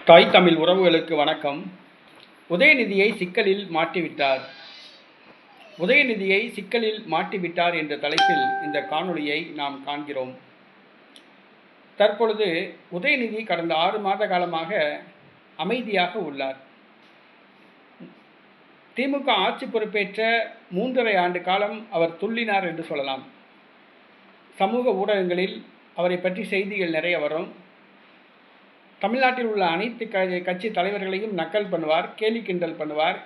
தாய் தமிழ் உறவுகளுக்கு வணக்கம். உதயநிதியை சிக்கலில் மாட்டிவிட்டார். உதயநிதியை சிக்கலில் மாட்டிவிட்டார் என்ற தலைப்பில் இந்த காணொளியை நாம் காண்கிறோம். தற்பொழுது உதயநிதி கடந்த 6 மாத காலமாக அமைதியாக உள்ளார். திமுக ஆட்சி பொறுப்பேற்ற 3½ ஆண்டு காலம் அவர் துள்ளினார் என்று சொல்லலாம். சமூக ஊடகங்களில் அவரை பற்றி செய்திகள் நிறைய வரும். தமிழ்நாட்டில் உள்ள அனைத்து கட்சி தலைவர்களையும் நக்கல் பண்ணுவார், கேலி கிண்டல் பண்ணுவார்,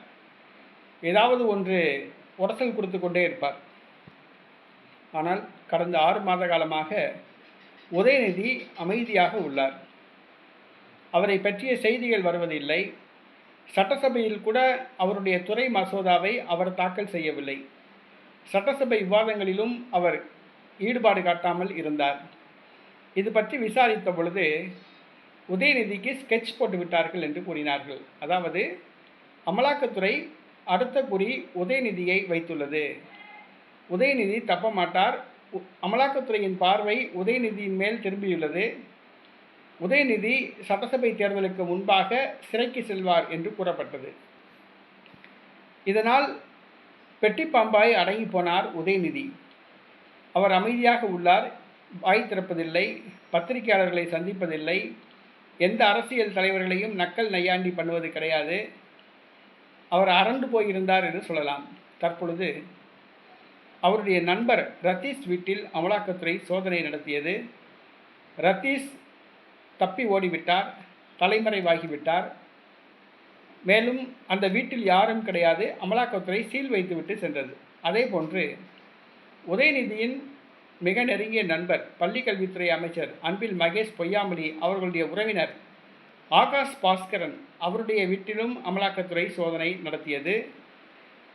ஏதாவது ஒன்று உரசல் கொடுத்து கொண்டே இருப்பார். ஆனால் கடந்த 6 மாத காலமாக உதயநிதி அமைதியாக உள்ளார். அவரை பற்றிய செய்திகள் வருவதில்லை. சட்டசபையில் கூட அவருடைய துறை மசோதாவை அவர் தாக்கல் செய்யவில்லை. சட்டசபை விவாதங்களிலும் அவர் ஈடுபாடு காட்டாமல் இருந்தார். இது பற்றி விசாரித்த பொழுது உதயநிதிக்கு ஸ்கெட்ச் போட்டு விட்டார்கள் என்று கூறினார்கள். அதாவது அமலாக்கத்துறை அடுத்த குறி உதயநிதியை வைத்துள்ளது. உதயநிதி தப்ப மாட்டார். அமலாக்கத்துறையின் பார்வை உதயநிதியின் மேல் திரும்பியுள்ளது. உதயநிதி சட்டசபை தேர்தலுக்கு முன்பாக சிறைக்கு செல்வார் என்று கூறப்பட்டது. இதனால் பெட்டி பாம்பாய் அடங்கி போனார் உதயநிதி. அவர் அமைதியாக உள்ளார். வாய் திறப்பதில்லை, பத்திரிகையாளர்களை சந்திப்பதில்லை, எந்த அரசியல் தலைவர்களையும் நக்கல் நையாண்டி பண்ணுவது கிடையாது. அவர் அரண்டு போயிருந்தார் என்று சொல்லலாம். தற்பொழுது அவருடைய நண்பர் ரத்தீஷ் வீட்டில் அமலாக்கத்துறை சோதனை நடத்தியது. ரத்தீஷ் தப்பி ஓடிவிட்டார், தலைமறைவாகிவிட்டார். மேலும் அந்த வீட்டில் யாரும் கிடையாது. அமலாக்கத்துறை சீல் வைத்துவிட்டு சென்றது. அதே போன்று உதயநிதியின் மிக நெருங்கிய நண்பர் பள்ளிக்கல்வித்துறை அமைச்சர் அன்பில் மகேஷ் பொய்யாமொழி அவர்களுடைய உறவினர் ஆகாஷ் பாஸ்கரன் அவருடைய வீட்டிலும் அமலாக்கத்துறை சோதனை நடத்தியது.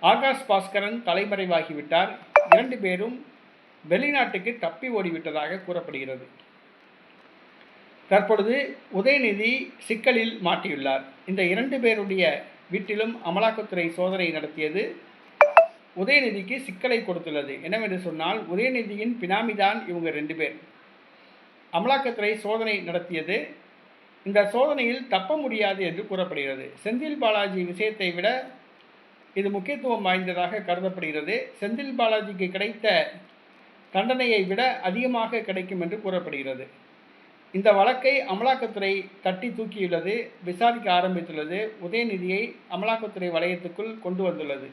ஆகாஷ் பாஸ்கரன் தலைமறைவாகிவிட்டார். 2 பேரும் வெளிநாட்டுக்கு தப்பி ஓடிவிட்டதாக கூறப்படுகிறது. தற்பொழுது உதயநிதி சிக்கலில் மாட்டியுள்ளார். இந்த 2 பேருடைய வீட்டிலும் அமலாக்கத்துறை சோதனை நடத்தியது உதயநிதிக்கு சிக்கலை கொடுத்துள்ளது. என்னவென்று சொன்னால், உதயநிதியின் பினாமிதான் இவங்க 2 பேர். அமலாக்கத்துறை சோதனை நடத்தியது. இந்த சோதனையில் தப்ப முடியாது என்று கூறப்படுகிறது. செந்தில் பாலாஜி விஷயத்தை விட இது முக்கியத்துவம் வாய்ந்ததாக கருதப்படுகிறது. செந்தில் பாலாஜிக்கு கிடைத்த தண்டனையை விட அதிகமாக கிடைக்கும் என்று கூறப்படுகிறது. இந்த வழக்கை அமலாக்கத்துறை தட்டி தூக்கியுள்ளது, விசாரிக்க ஆரம்பித்துள்ளது. உதயநிதியை அமலாக்கத்துறை வளையத்துக்குள் கொண்டு வந்துள்ளது.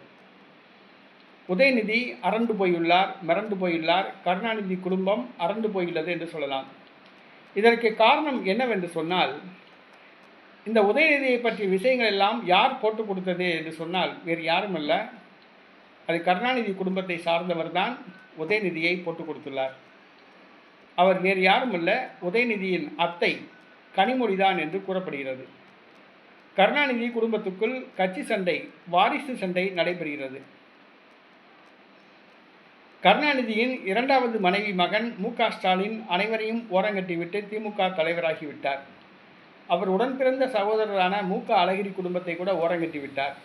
உதயநிதி அரண்டு போயுள்ளார், மிரண்டு போயுள்ளார். கருணாநிதி குடும்பம் அரண்டு போயுள்ளது என்று சொல்லலாம். இதற்கு காரணம் என்னவென்று சொன்னால், இந்த உதயநிதியை பற்றிய விஷயங்கள் எல்லாம் யார் போட்டு கொடுத்தது என்று சொன்னால் வேறு யாரும் அல்ல, அது கருணாநிதி குடும்பத்தை சார்ந்தவர் தான் உதயநிதியை போட்டு கொடுத்துள்ளார். அவர் வேறு யாரும் அல்ல, உதயநிதியின் அத்தை கனிமொழிதான் என்று கூறப்படுகிறது. கருணாநிதி குடும்பத்துக்குள் கட்சி சண்டை, வாரிசு சண்டை நடைபெறுகிறது. கருணாநிதியின் 2வது மனைவி மகன் மு.க. ஸ்டாலின் அனைவரையும் ஓரங்கட்டிவிட்டு திமுக தலைவராகிவிட்டார். அவர் உடன் பிறந்த சகோதரரான மு.க. அழகிரி குடும்பத்தை கூட ஓரங்கட்டிவிட்டார்.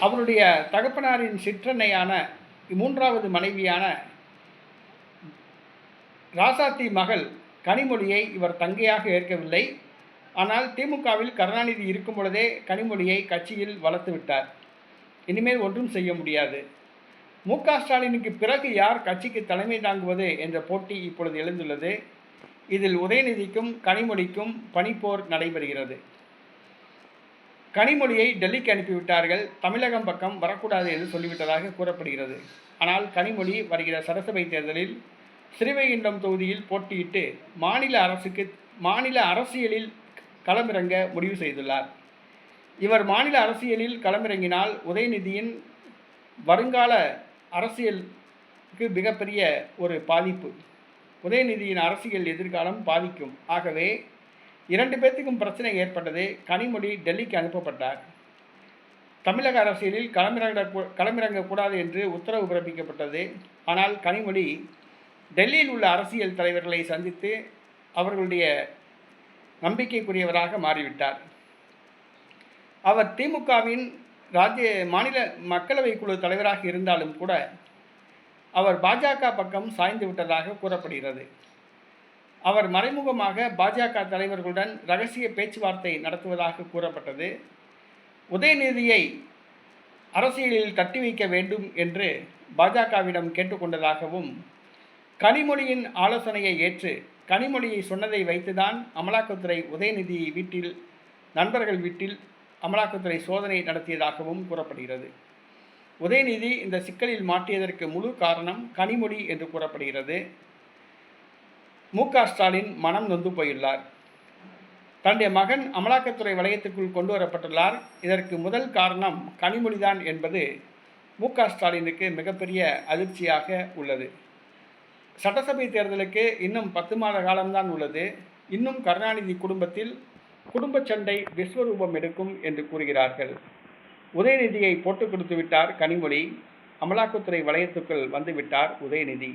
அவருடைய தகப்பனாரின் சிற்றன்னையான 3வது மனைவியான ராசாத்தி மகள் கனிமொழியை இவர் தங்கையாக ஏற்கவில்லை. ஆனால் திமுகவில் கருணாநிதி இருக்கும் பொழுதே கனிமொழியை கட்சியில் வளர்த்து விட்டார். இனிமேல் ஒன்றும் செய்ய முடியாது. மு.க. ஸ்டாலினுக்கு பிறகு யார் கட்சிக்கு தலைமை தாங்குவது என்ற போட்டி இப்பொழுது எழுந்துள்ளது. இதில் உதயநிதிக்கும் கனிமொழிக்கும் பனிப்போர் நடைபெறுகிறது. கனிமொழியை டெல்லிக்கு அனுப்பிவிட்டார்கள். தமிழகம் பக்கம் வரக்கூடாது என்று சொல்லிவிட்டதாக கூறப்படுகிறது. ஆனால் கனிமொழி வருகிற சட்டசபை தேர்தலில் ஸ்ரீவைகுண்டம் தொகுதியில் போட்டியிட்டு மாநில அரசியலில் களமிறங்க முடிவு செய்துள்ளார். இவர் மாநில அரசியலில் களமிறங்கினால் உதயநிதியின் வருங்கால அரசியலுக்கு மிகப்பெரிய ஒரு பாதிப்பு. உதயநிதியின் அரசியல் எதிர்காலம் பாதிக்கும். ஆகவே 2 பேர்த்துக்கும் பிரச்சனை ஏற்பட்டது. கனிமொழி டெல்லிக்கு அனுப்பப்பட்டார். தமிழக அரசியலில் களமிறங்கக்கூடாது என்று உத்தரவு பிறப்பிக்கப்பட்டது. ஆனால் கனிமொழி டெல்லியில் உள்ள அரசியல் தலைவர்களை சந்தித்து அவர்களுடைய நம்பிக்கைக்குரியவராக மாறிவிட்டார். அவர் திமுகவின் மாநில மக்களவை குழு தலைவராக இருந்தாலும் கூட அவர் பாஜக பக்கம் சாய்ந்து விட்டதாக கூறப்படுகிறது. அவர் மறைமுகமாக பாஜக தலைவர்களுடன் ரகசிய பேச்சுவார்த்தை நடத்துவதாக கூறப்பட்டது. உதயநிதியை அரசியலில் தட்டி வைக்க வேண்டும் என்று பாஜகவிடம் கேட்டுக்கொண்டதாகவும், கனிமொழியின் ஆலோசனையை ஏற்று கனிமொழியை சொன்னதை வைத்துதான் அமலாக்கத்துறை உதயநிதி வீட்டில் நண்பர்கள் வீட்டில் அமலாக்கத்துறை சோதனை நடத்தியதாகவும் கூறப்படுகிறது. உதயநிதி இந்த சிக்கலில் மாட்டியதற்கு முழு காரணம் கனிமொழி என்று கூறப்படுகிறது. மு.க.ஸ்டாலின் மனம் நொந்து போயுள்ளார். தன்னுடைய மகன் அமலாக்கத்துறை வளையத்திற்குள் கொண்டு வரப்பட்டுள்ளார். இதற்கு முதல் காரணம் கனிமொழிதான் என்பது மு.க.ஸ்டாலினுக்கு மிகப்பெரிய அதிர்ச்சியாக உள்ளது. சட்டசபை தேர்தலுக்கு இன்னும் 10 மாத காலம்தான் உள்ளது. இன்னும் கருணாநிதி குடும்பத்தில் குடும்ப சண்டை விஸ்வரூபம் எடுக்கும் என்று கூறுகிறார்கள். உதயநிதியை போட்டுக் கொடுத்து விட்டார் கனிமொழி. அமலாக்கத்துறை வளையத்துக்குள் வந்துவிட்டார் உதயநிதி.